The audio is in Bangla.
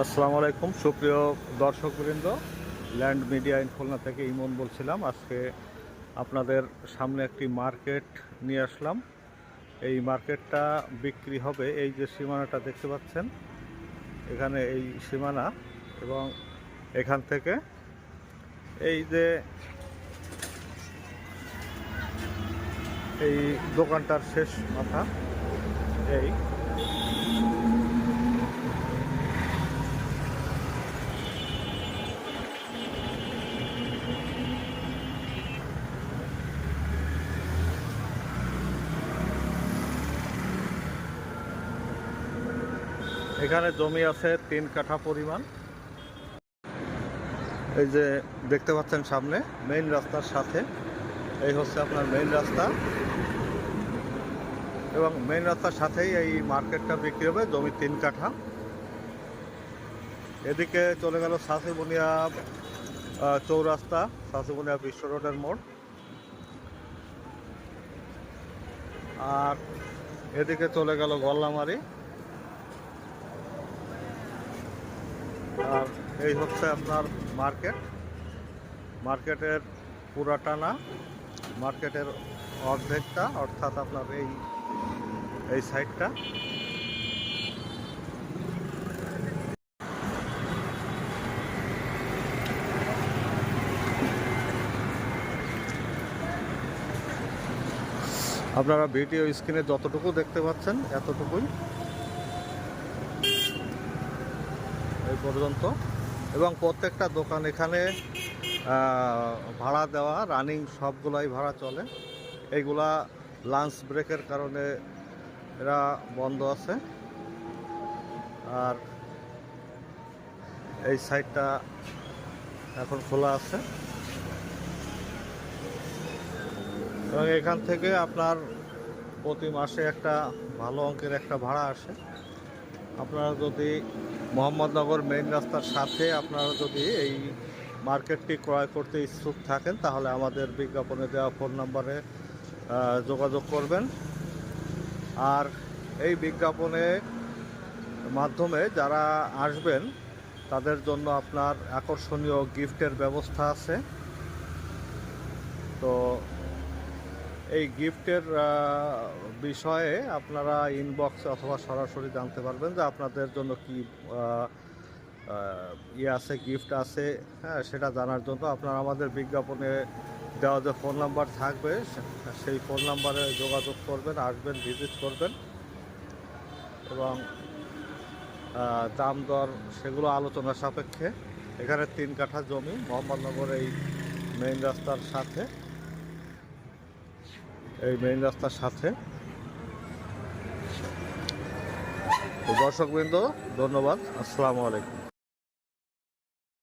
আসসালামু আলাইকুম সুপ্রিয় দর্শকবৃন্দ, ল্যান্ড মিডিয়া ইন খুলনা থেকে ইমন বলছিলাম। আজকে আপনাদের সামনে একটি মার্কেট নিয়ে আসলাম। এই মার্কেটটা বিক্রি হবে এই যে সীমানাটা দেখতে পাচ্ছেন, এখানে এই সীমানা এবং এখান থেকে এই যে এই দোকানটার শেষ মাথা এই এখানে জমি আছে 3 কাঠা পরিমাণ। এই যে দেখতে পাচ্ছেন সামনে মেইন রাস্তার সাথে এই হচ্ছে আপনার মেইন রাস্তা, এবং মেইন রাস্তার সাথেই এই মার্কেটটা বিক্রি হবে। জমি 3 কাঠা। এদিকে চলে গেল সাসিবুনিয়া চৌরাস্তা, সাসিবুনিয়া বিশ্ব রোডের মোড়, আর এদিকে চলে গেল গল্লামারি। আর এই হচ্ছে আপনার মার্কেটের পুরাটা না, মার্কেটের অর্ধেকটা, অর্থাৎ আপনার এই সাইডটা। আপনারা ভিডিও স্ক্রিনে যতটুকু দেখতে পাচ্ছেন এতটুকুই এই পর্যন্ত, এবং প্রত্যেকটা দোকান এখানে ভাড়া দেওয়া, রানিং সবগুলাই ভাড়া চলে। এইগুলা লাঞ্চ ব্রেকের কারণে এরা বন্ধ আছে। আর এই সাইডটা এখন খোলা আছে, এবং এখান থেকে আপনার প্রতি মাসে একটা ভালো অঙ্কের একটা ভাড়া আসে। আপনারা যদি মোহাম্মদনগর মেইন রাস্তার সাথে আপনারা যদি এই মার্কেটটি ক্রয় করতে ইচ্ছুক থাকেন, তাহলে আমাদের বিজ্ঞাপনে দেওয়া ফোন নম্বরে যোগাযোগ করবেন। আর এই বিজ্ঞাপনের মাধ্যমে যারা আসবেন তাদের জন্য আপনার আকর্ষণীয় গিফটের ব্যবস্থা আছে। তো এই গিফটের বিষয়ে আপনারা ইনবক্সে অথবা সরাসরি জানতে পারবেন যে আপনাদের জন্য কি আছে, গিফট আছে। হ্যাঁ, সেটা জানার জন্য আপনারা আমাদের বিজ্ঞাপনে দেওয়া যে ফোন নাম্বার থাকবে সেই ফোন নাম্বারে যোগাযোগ করবেন, আসবেন, ভিজিট করবেন, এবং দাম দর সেগুলো আলোচনা সাপেক্ষে। এখানে 3 কাঠা জমি মোহাম্মদনগর এই মেইন রাস্তার সাথে, তো দর্শকবৃন্দ ধন্যবাদ, আসসালামু আলাইকুম।